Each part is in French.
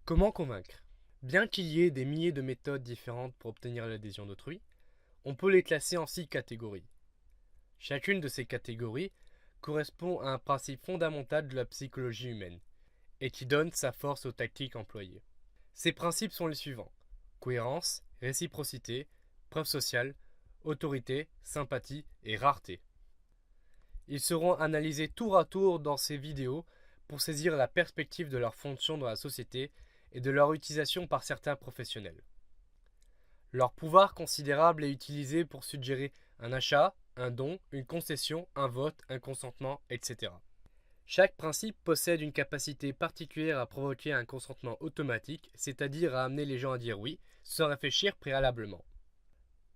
Comment convaincre? Bien qu'il y ait des milliers de méthodes différentes pour obtenir l'adhésion d'autrui, on peut les classer en 6 catégories. Chacune de ces catégories correspond à un principe fondamental de la psychologie humaine et qui donne sa force aux tactiques employées. Ces principes sont les suivants: cohérence, réciprocité, preuve sociale, autorité, sympathie et rareté. Ils seront analysés tour à tour dans ces vidéos pour saisir la perspective de leur fonction dans la société et de leur utilisation par certains professionnels. Leur pouvoir considérable est utilisé pour suggérer un achat, un don, une concession, un vote, un consentement, etc. Chaque principe possède une capacité particulière à provoquer un consentement automatique, c'est-à-dire à amener les gens à dire oui, sans réfléchir préalablement.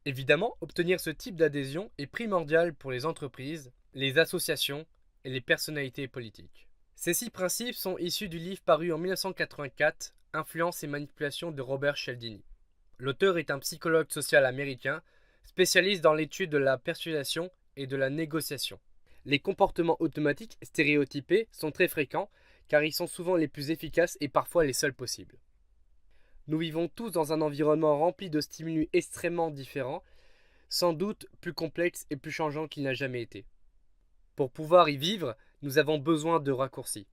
Évidemment, obtenir ce type d'adhésion est primordial pour les entreprises, les associations et les personnalités politiques. Ces 6 principes sont issus du livre paru en 1984, Influence et manipulation de Robert Cialdini. L'auteur est un psychologue social américain, spécialiste dans l'étude de la persuasion et de la négociation. Les comportements automatiques stéréotypés sont très fréquents car ils sont souvent les plus efficaces et parfois les seuls possibles. Nous vivons tous dans un environnement rempli de stimuli extrêmement différents, sans doute plus complexes et plus changeants qu'il n'a jamais été. Pour pouvoir y vivre, nous avons besoin de raccourcis.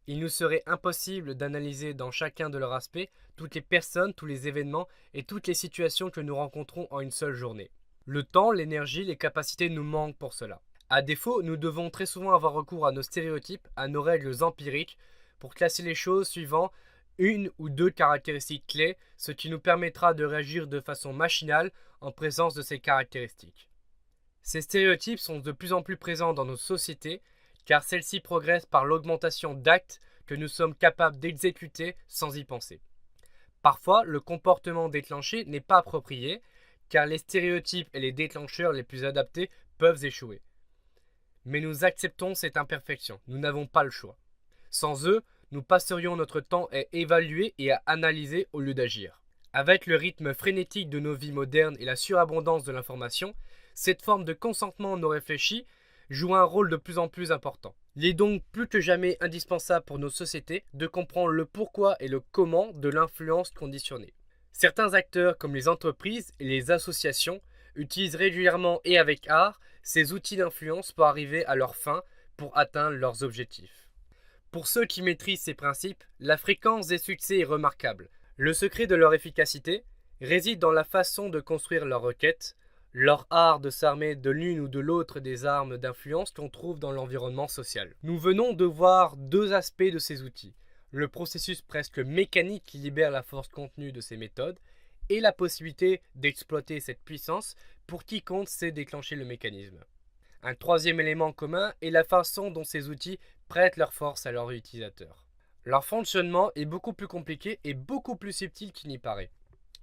Il nous serait impossible d'analyser dans chacun de leurs aspects toutes les personnes, tous les événements et toutes les situations que nous rencontrons en une seule journée. Le temps, l'énergie, les capacités nous manquent pour cela. À défaut, nous devons très souvent avoir recours à nos stéréotypes, à nos règles empiriques, pour classer les choses suivant une ou deux caractéristiques clés, ce qui nous permettra de réagir de façon machinale en présence de ces caractéristiques. Ces stéréotypes sont de plus en plus présents dans nos sociétés, car celles-ci progressent par l'augmentation d'actes que nous sommes capables d'exécuter sans y penser. Parfois, le comportement déclenché n'est pas approprié, car les stéréotypes et les déclencheurs les plus adaptés peuvent échouer. Mais nous acceptons cette imperfection, nous n'avons pas le choix. Sans eux, nous passerions notre temps à évaluer et à analyser au lieu d'agir. Avec le rythme frénétique de nos vies modernes et la surabondance de l'information, cette forme de consentement non réfléchi joue un rôle de plus en plus important. Il est donc plus que jamais indispensable pour nos sociétés de comprendre le pourquoi et le comment de l'influence conditionnée. Certains acteurs, comme les entreprises et les associations, utilisent régulièrement et avec art ces outils d'influence pour arriver à leurs fins, pour atteindre leurs objectifs. Pour ceux qui maîtrisent ces principes, la fréquence des succès est remarquable. Le secret de leur efficacité réside dans la façon de construire leurs requêtes, leur art de s'armer de l'une ou de l'autre des armes d'influence qu'on trouve dans l'environnement social. Nous venons de voir deux aspects de ces outils: le processus presque mécanique qui libère la force contenue de ces méthodes et la possibilité d'exploiter cette puissance pour quiconque sait déclencher le mécanisme. Un troisième élément commun est la façon dont ces outils prêtent leur force à leurs utilisateurs. Leur fonctionnement est beaucoup plus compliqué et beaucoup plus subtil qu'il n'y paraît.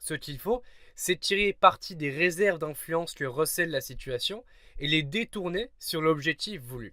Ce qu'il faut, c'est tirer parti des réserves d'influence que recèle la situation et les détourner sur l'objectif voulu.